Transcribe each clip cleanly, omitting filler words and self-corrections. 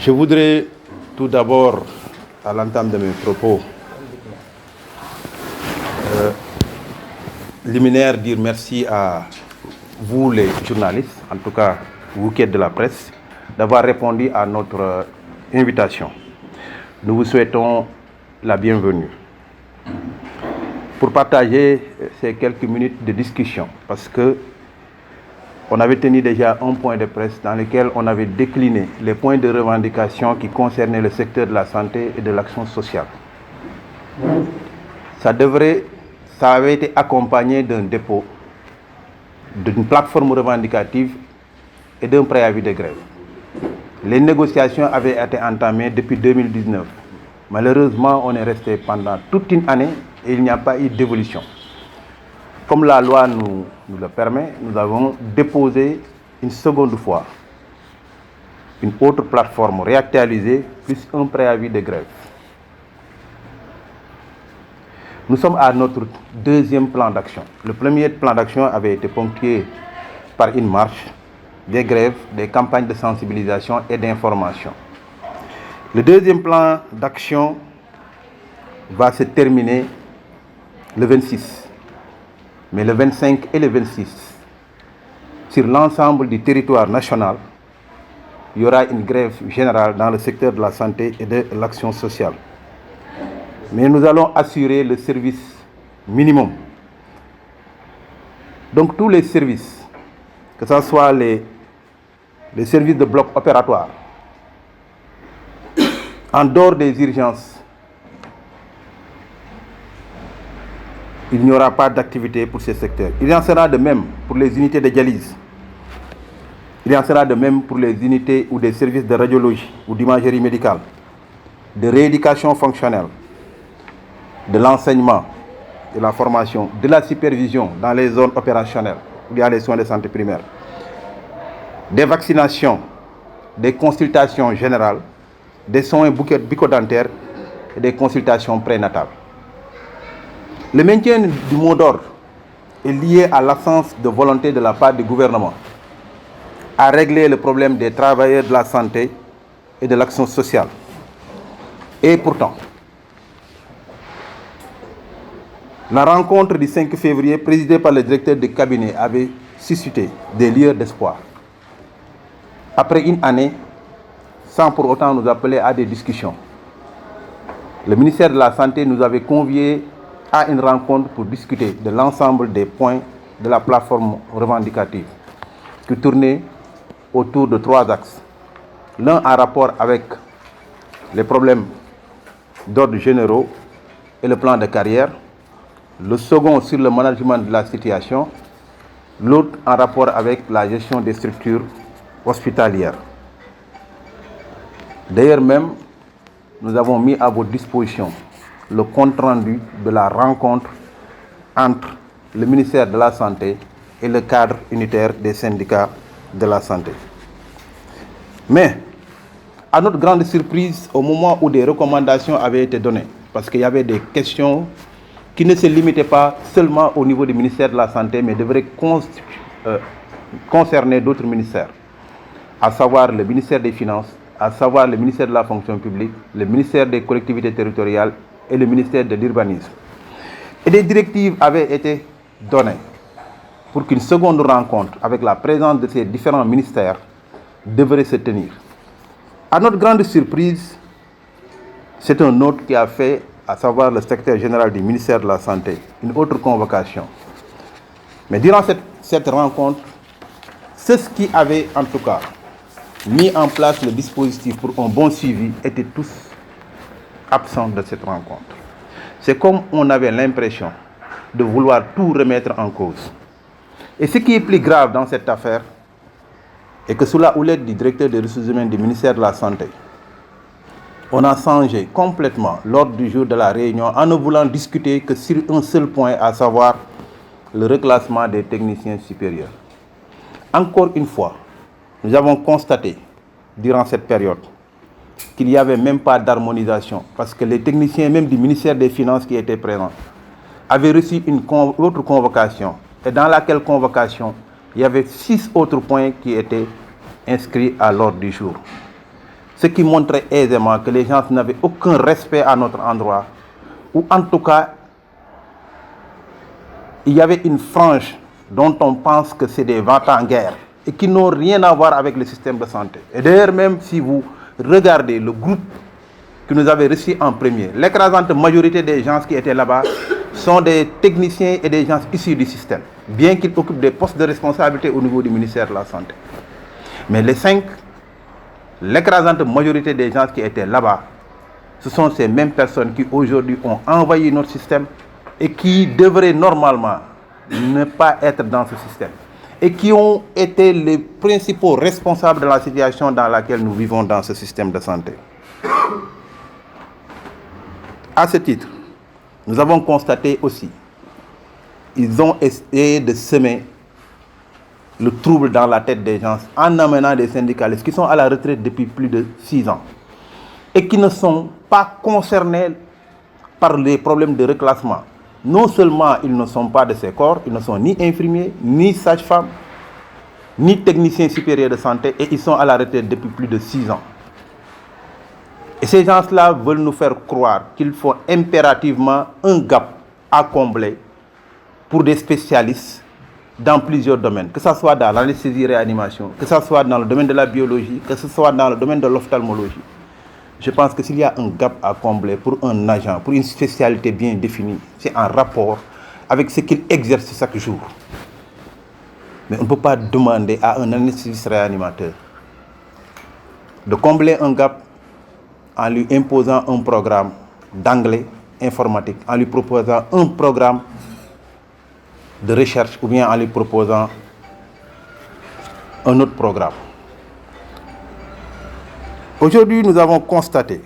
Je voudrais tout d'abord, à l'entame de mes propos liminaires, dire merci à vous les journalistes, en tout cas vous qui êtes de la presse, d'avoir répondu à notre invitation. Nous vous souhaitons la bienvenue pour partager ces quelques minutes de discussion, parce que on avait tenu déjà un point de presse dans lequel on avait décliné les points de revendication qui concernaient le secteur de la santé et de l'action sociale. Ça avait été accompagné d'un dépôt, d'une plateforme revendicative et d'un préavis de grève. Les négociations avaient été entamées depuis 2019. Malheureusement, on est resté pendant toute une année et il n'y a pas eu d'évolution. Comme la loi nous le permet, nous avons déposé une seconde fois une autre plateforme réactualisée plus un préavis de grève. Nous sommes à notre deuxième plan d'action. Le premier plan d'action avait été ponctué par une marche, des grèves, des campagnes de sensibilisation et d'information. Le deuxième plan d'action va se terminer le 26. Mais le 25 et le 26, sur l'ensemble du territoire national, il y aura une grève générale dans le secteur de la santé et de l'action sociale. Mais nous allons assurer le service minimum. Donc tous les services, que ce soit les services de bloc opératoire, en dehors des urgences, il n'y aura pas d'activité pour ces secteurs. Il en sera de même pour les unités de dialyse. Il en sera de même pour les unités ou des services de radiologie ou d'imagerie médicale, de rééducation fonctionnelle, de l'enseignement, de la formation, de la supervision dans les zones opérationnelles où il y a les soins de santé primaire, des vaccinations, des consultations générales, des soins bucco-dentaires et des consultations prénatales. Le maintien du mot d'ordre est lié à l'absence de volonté de la part du gouvernement à régler le problème des travailleurs de la santé et de l'action sociale. Et pourtant, la rencontre du 5 février présidée par le directeur de cabinet avait suscité des lueurs d'espoir. Après une année, sans pour autant nous appeler à des discussions, le ministère de la Santé nous avait conviés à une rencontre pour discuter de l'ensemble des points de la plateforme revendicative qui tournait autour de 3 axes. L'un en rapport avec les problèmes d'ordre généraux et le plan de carrière, le second sur le management de la situation, l'autre en rapport avec la gestion des structures hospitalières. D'ailleurs même, nous avons mis à votre disposition le compte-rendu de la rencontre entre le ministère de la Santé et le cadre unitaire des syndicats de la santé. Mais, à notre grande surprise, au moment où des recommandations avaient été données, parce qu'il y avait des questions qui ne se limitaient pas seulement au niveau du ministère de la Santé, mais devraient concerner d'autres ministères, à savoir le ministère des Finances, à savoir le ministère de la Fonction publique, le ministère des collectivités territoriales et le ministère de l'Urbanisme. Et des directives avaient été données pour qu'une seconde rencontre avec la présence de ces différents ministères devrait se tenir. À notre grande surprise, c'est un autre qui a fait, à savoir le secrétaire général du ministère de la Santé, une autre convocation. Mais durant cette rencontre, ceux qui avaient en tout cas mis en place le dispositif pour un bon suivi étaient tous absents de cette rencontre. C'est comme on avait l'impression de vouloir tout remettre en cause. Et ce qui est plus grave dans cette affaire est que sous la houlette du directeur des ressources humaines du ministère de la Santé, on a changé complètement l'ordre du jour de la réunion en ne voulant discuter que sur un seul point, à savoir le reclassement des techniciens supérieurs. Encore une fois, nous avons constaté durant cette période qu'il n'y avait même pas d'harmonisation, parce que les techniciens même du ministère des Finances qui étaient présents avaient reçu une autre convocation, et dans laquelle convocation, il y avait 6 autres points qui étaient inscrits à l'ordre du jour. Ce qui montrait aisément que les gens n'avaient aucun respect à notre endroit, ou en tout cas, il y avait une frange dont on pense que c'est des va-t-en-guerre et qui n'ont rien à voir avec le système de santé. Et d'ailleurs, même si vous regardez le groupe que nous avait reçu en premier, l'écrasante majorité des gens qui étaient là-bas sont des techniciens et des gens issus du système, bien qu'ils occupent des postes de responsabilité au niveau du ministère de la Santé. Mais les 5, l'écrasante majorité des gens qui étaient là-bas, ce sont ces mêmes personnes qui aujourd'hui ont envahi notre système et qui devraient normalement ne pas être dans ce système et qui ont été les principaux responsables de la situation dans laquelle nous vivons dans ce système de santé. À ce titre, nous avons constaté aussi qu'ils ont essayé de semer le trouble dans la tête des gens en amenant des syndicalistes qui sont à la retraite depuis plus de 6 ans et qui ne sont pas concernés par les problèmes de reclassement. Non seulement ils ne sont pas de ces corps, ils ne sont ni infirmiers, ni sages-femmes, ni techniciens supérieurs de santé et ils sont à la retraite depuis plus de 6 ans. Et ces gens-là veulent nous faire croire qu'il faut impérativement un gap à combler pour des spécialistes dans plusieurs domaines, que ce soit dans l'anesthésie-réanimation, que ce soit dans le domaine de la biologie, que ce soit dans le domaine de l'ophtalmologie. Je pense que s'il y a un gap à combler pour un agent, pour une spécialité bien définie, c'est en rapport avec ce qu'il exerce chaque jour. Mais on ne peut pas demander à un anesthésiste réanimateur de combler un gap en lui imposant un programme d'anglais informatique, en lui proposant un programme de recherche ou bien en lui proposant un autre programme. Aujourd'hui, nous avons constaté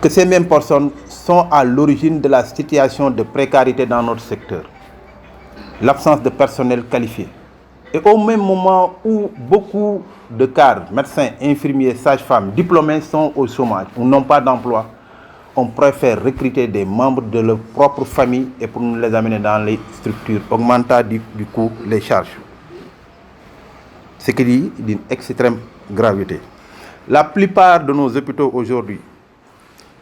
que ces mêmes personnes sont à l'origine de la situation de précarité dans notre secteur. L'absence de personnel qualifié. Et au même moment où beaucoup de cadres, médecins, infirmiers, sages-femmes, diplômés sont au chômage ou n'ont pas d'emploi, on préfère recruter des membres de leur propre famille et pour nous les amener dans les structures, augmentant du coup les charges. Ce qui est d'une extrême gravité. La plupart de nos hôpitaux aujourd'hui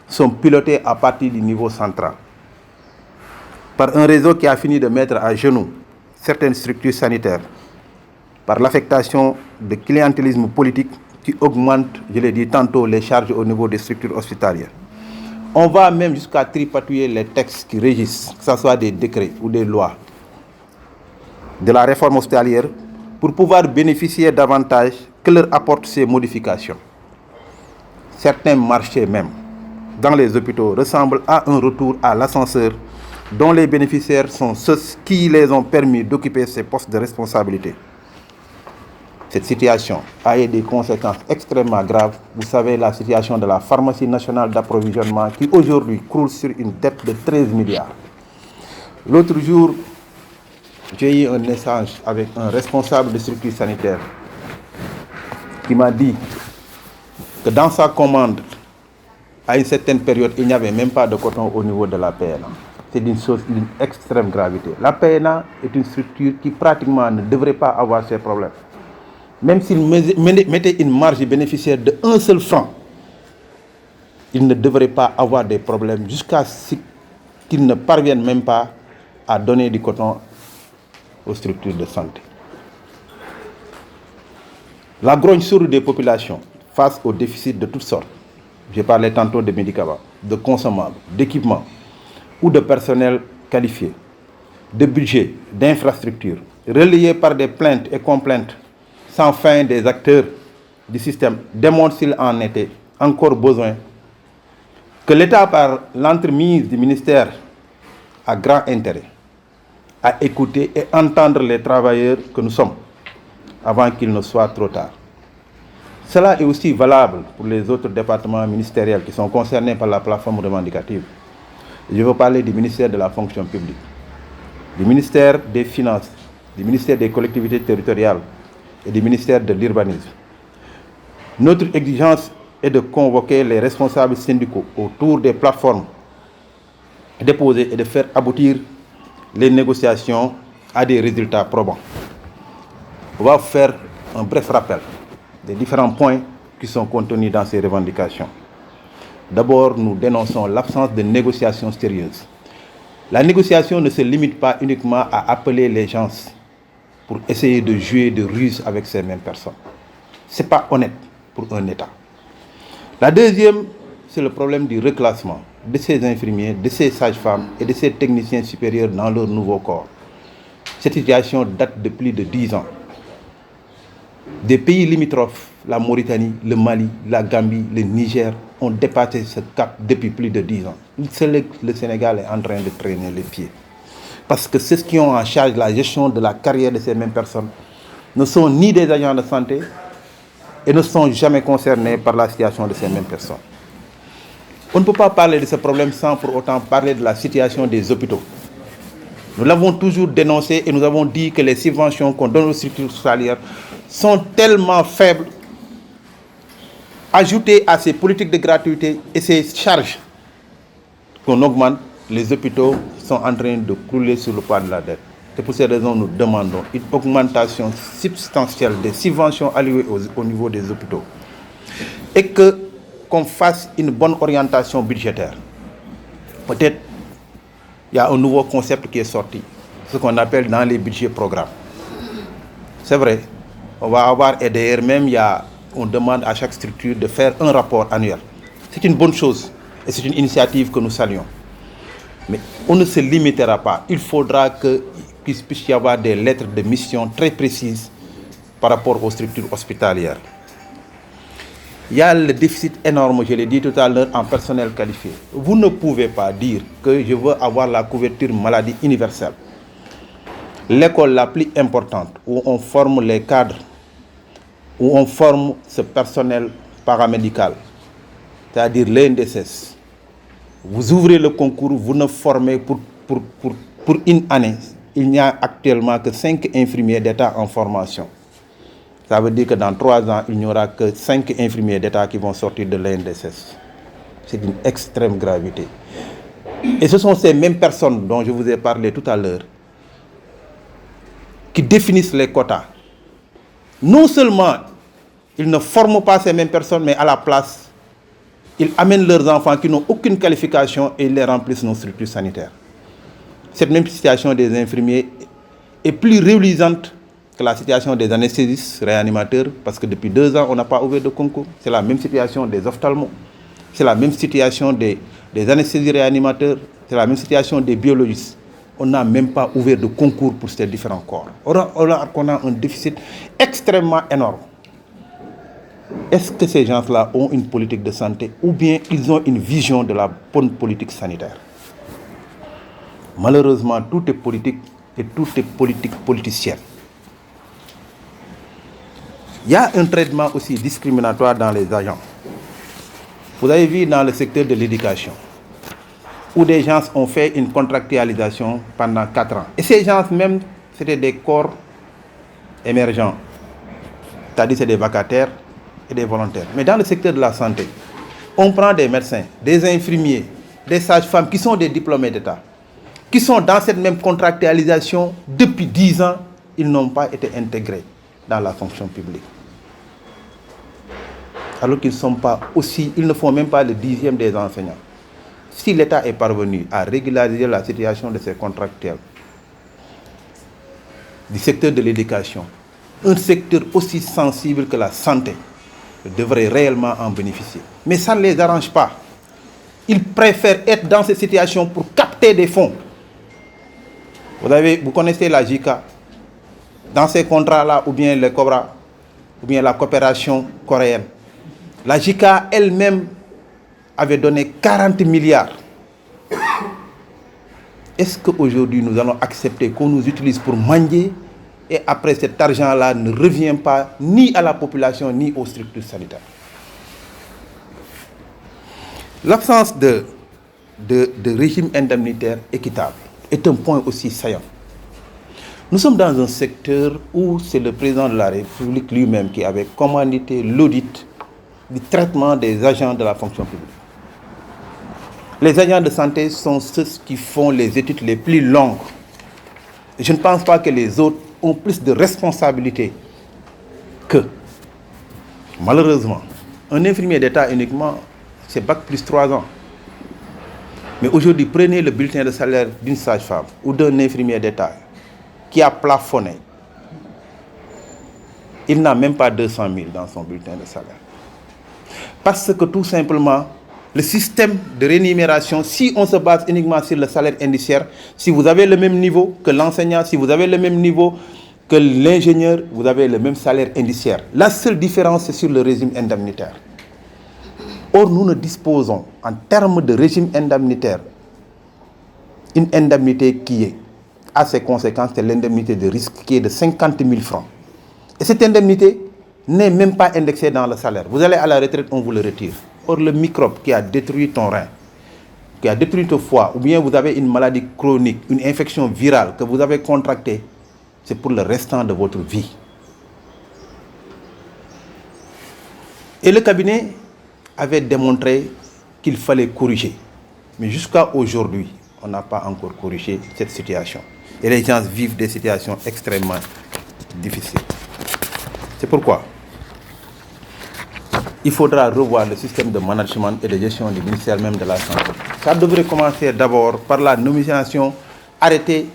sont pilotés à partir du niveau central par un réseau qui a fini de mettre à genoux certaines structures sanitaires, par l'affectation de clientélisme politique qui augmente, je l'ai dit tantôt, les charges au niveau des structures hospitalières. On va même jusqu'à tripatouiller les textes qui régissent, que ce soit des décrets ou des lois de la réforme hospitalière, pour pouvoir bénéficier davantage que leur apportent ces modifications. Certains marchés même dans les hôpitaux ressemblent à un retour à l'ascenseur dont les bénéficiaires sont ceux qui les ont permis d'occuper ces postes de responsabilité. Cette situation a eu des conséquences extrêmement graves. Vous savez, la situation de la pharmacie nationale d'approvisionnement qui aujourd'hui croule sur une dette de 13 milliards. L'autre jour, j'ai eu un échange avec un responsable de structure sanitaire qui m'a dit que dans sa commande, à une certaine période, il n'y avait même pas de coton au niveau de la PNA. C'est une chose d'une extrême gravité. La PNA est une structure qui pratiquement ne devrait pas avoir ces problèmes. Même s'il mettait une marge bénéficiaire de 1 seul franc, il ne devrait pas avoir des problèmes jusqu'à ce qu'il ne parvienne même pas à donner du coton aux structures de santé. La grogne sourde des populations face aux déficits de toutes sortes, j'ai parlé tantôt de médicaments, de consommables, d'équipements ou de personnel qualifié, de budget, d'infrastructures, relayés par des plaintes et complaintes sans fin des acteurs du système, démontre s'il en était encore besoin que l'État, par l'entremise du ministère, a grand intérêt à écouter et entendre les travailleurs que nous sommes avant qu'il ne soit trop tard. Cela est aussi valable pour les autres départements ministériels qui sont concernés par la plateforme revendicative. Je veux parler du ministère de la fonction publique, du ministère des Finances, du ministère des collectivités territoriales et du ministère de l'urbanisme. Notre exigence est de convoquer les responsables syndicaux autour des plateformes déposées et de faire aboutir les négociations à des résultats probants. On va faire un bref rappel. des différents points qui sont contenus dans ces revendications. D'abord, nous dénonçons l'absence de négociations sérieuses. La négociation ne se limite pas uniquement à appeler les gens pour essayer de jouer de ruse avec ces mêmes personnes. Ce n'est pas honnête pour un État. La deuxième, c'est le problème du reclassement de ces infirmiers, de ces sages-femmes et de ces techniciens supérieurs dans leur nouveau corps. Cette situation date de plus de 10 ans. Des pays limitrophes, la Mauritanie, le Mali, la Gambie, le Niger, ont dépassé ce cap depuis plus de 10 ans. Le Sénégal est en train de traîner les pieds. Parce que ceux qui ont en charge la gestion de la carrière de ces mêmes personnes ne sont ni des agents de santé et ne sont jamais concernés par la situation de ces mêmes personnes. On ne peut pas parler de ce problème sans pour autant parler de la situation des hôpitaux. Nous l'avons toujours dénoncé et nous avons dit que les subventions qu'on donne aux structures hospitalières sont tellement faibles, ajoutées à ces politiques de gratuité et ces charges qu'on augmente, les hôpitaux sont en train de crouler sur le poids de la dette. C'est pour ces raisons que nous demandons une augmentation substantielle des subventions allouées au niveau des hôpitaux et qu'on fasse une bonne orientation budgétaire. Peut-être il y a un nouveau concept qui est sorti, ce qu'on appelle dans les budgets programmes. C'est vrai, on va avoir, et d'ailleurs même on demande à chaque structure de faire un rapport annuel. C'est une bonne chose et c'est une initiative que nous saluons. Mais on ne se limitera pas. Il faudra qu'il puisse y avoir des lettres de mission très précises par rapport aux structures hospitalières. Il y a le déficit énorme, je l'ai dit tout à l'heure, en personnel qualifié. Vous ne pouvez pas dire que je veux avoir la couverture maladie universelle. L'école la plus importante, où on forme les cadres, où on forme ce personnel paramédical, c'est-à-dire l'ENDSS. Vous ouvrez le concours, vous ne formez pour une année. Il n'y a actuellement que 5 infirmiers d'État en formation. Ça veut dire que dans 3 ans, il n'y aura que 5 infirmiers d'État qui vont sortir de l'ENDSS. C'est d'une extrême gravité. Et ce sont ces mêmes personnes dont je vous ai parlé tout à l'heure qui définissent les quotas. Non seulement ils ne forment pas ces mêmes personnes, mais à la place, ils amènent leurs enfants qui n'ont aucune qualification et ils les remplissent nos structures sanitaires. Cette même situation des infirmiers est plus reluisante que la situation des anesthésistes, réanimateurs, parce que depuis 2 ans, on n'a pas ouvert de concours. C'est la même situation des ophtalmos, c'est la même situation des anesthésistes réanimateurs, c'est la même situation des biologistes. On n'a même pas ouvert de concours pour ces différents corps. On a un déficit extrêmement énorme. Est-ce que ces gens-là ont une politique de santé ou bien ils ont une vision de la bonne politique sanitaire? Malheureusement, tout est politique et tout est politique politicienne. Il y a un traitement aussi discriminatoire dans les agents. Vous avez vu dans le secteur de l'éducation, où des gens ont fait une contractualisation pendant 4 ans. Et ces gens même, c'était des corps émergents. C'est-à-dire c'est des vacataires et des volontaires. Mais dans le secteur de la santé, on prend des médecins, des infirmiers, des sages-femmes qui sont des diplômés d'État, qui sont dans cette même contractualisation depuis 10 ans, ils n'ont pas été intégrés dans la fonction publique. Alors qu'ils ils ne font même pas le 10e des enseignants. Si l'État est parvenu à régulariser la situation de ces contractuels du secteur de l'éducation, un secteur aussi sensible que la santé devrait réellement en bénéficier. Mais ça ne les arrange pas. Ils préfèrent être dans cette situation pour capter des fonds. Vous connaissez la JICA. Dans ces contrats-là, ou bien les COBRA, ou bien la coopération coréenne, la JICA elle-même avait donné 40 milliards. Est-ce qu'aujourd'hui nous allons accepter qu'on nous utilise pour manger et après cet argent-là ne revient pas ni à la population ni aux structures sanitaires? L'absence de régime indemnitaire équitable est un point aussi saillant. Nous sommes dans un secteur où c'est le président de la République lui-même qui avait commandité l'audit du traitement des agents de la fonction publique. Les agents de santé sont ceux qui font les études les plus longues. Je ne pense pas que les autres ont plus de responsabilités qu'eux. Malheureusement, un infirmier d'État uniquement, c'est bac plus 3 ans. Mais aujourd'hui, prenez le bulletin de salaire d'une sage-femme ou d'un infirmier d'État qui a plafonné. Il n'a même pas 200 000 dans son bulletin de salaire. Parce que tout simplement, le système de rémunération, si on se base uniquement sur le salaire indiciaire, si vous avez le même niveau que l'enseignant, si vous avez le même niveau que l'ingénieur, vous avez le même salaire indiciaire. La seule différence, c'est sur le régime indemnitaire. Or, nous ne disposons, en termes de régime indemnitaire, une indemnité qui a ses conséquences, c'est l'indemnité de risque qui est de 50 000 francs. Et cette indemnité n'est même pas indexée dans le salaire. Vous allez à la retraite, on vous le retire. Or, le microbe qui a détruit ton rein, qui a détruit ton foie, ou bien vous avez une maladie chronique, une infection virale que vous avez contractée, c'est pour le restant de votre vie. Et le cabinet avait démontré qu'il fallait corriger. Mais jusqu'à aujourd'hui, on n'a pas encore corrigé cette situation. Et les gens vivent des situations extrêmement difficiles. C'est pourquoi il faudra revoir le système de management et de gestion du ministère même de la Santé. Ça devrait commencer d'abord par la nomination, arrêter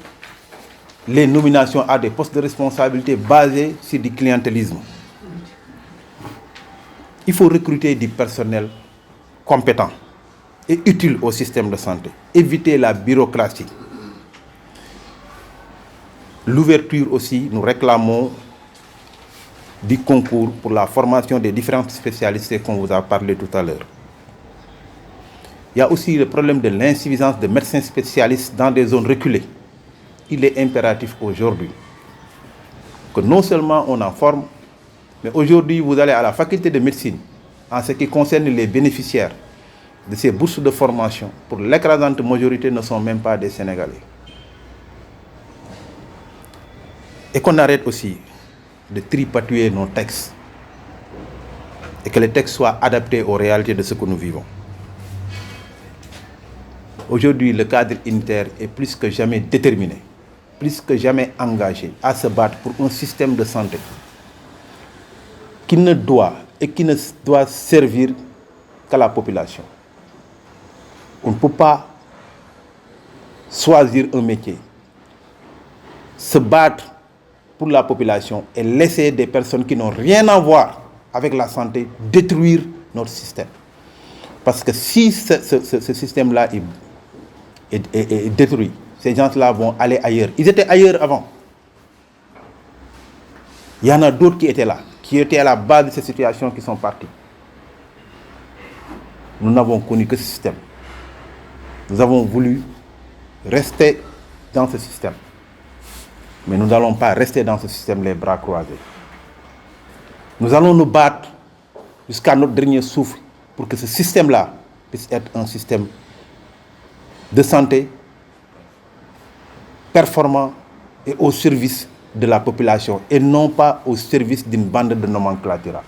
les nominations à des postes de responsabilité basés sur du clientélisme. Il faut recruter du personnel compétent et utile au système de santé. Éviter la bureaucratie. L'ouverture aussi, nous réclamons du concours pour la formation des différents spécialistes qu'on vous a parlé tout à l'heure. Il y a aussi le problème de l'insuffisance de médecins spécialistes dans des zones reculées. Il est impératif aujourd'hui que non seulement on en forme, mais aujourd'hui vous allez à la faculté de médecine, en ce qui concerne les bénéficiaires de ces bourses de formation, pour l'écrasante majorité ne sont même pas des Sénégalais. Et qu'on arrête aussi de tripatouiller nos textes et que les textes soient adaptés aux réalités de ce que nous vivons. Aujourd'hui, le cadre unitaire est plus que jamais déterminé, plus que jamais engagé à se battre pour un système de santé qui ne doit servir qu'à la population. On ne peut pas choisir un métier, se battre pour la population et laisser des personnes qui n'ont rien à voir avec la santé détruire notre système. Parce que si ce système-là est détruit, ces gens-là vont aller ailleurs. Ils étaient ailleurs avant. Il y en a d'autres qui étaient là, qui étaient à la base de ces situations qui sont partis. Nous n'avons connu que ce système. Nous avons voulu rester dans ce système. Mais nous n'allons pas rester dans ce système les bras croisés. Nous allons nous battre jusqu'à notre dernier souffle pour que ce système-là puisse être un système de santé performant et au service de la population et non pas au service d'une bande de nomenclatura.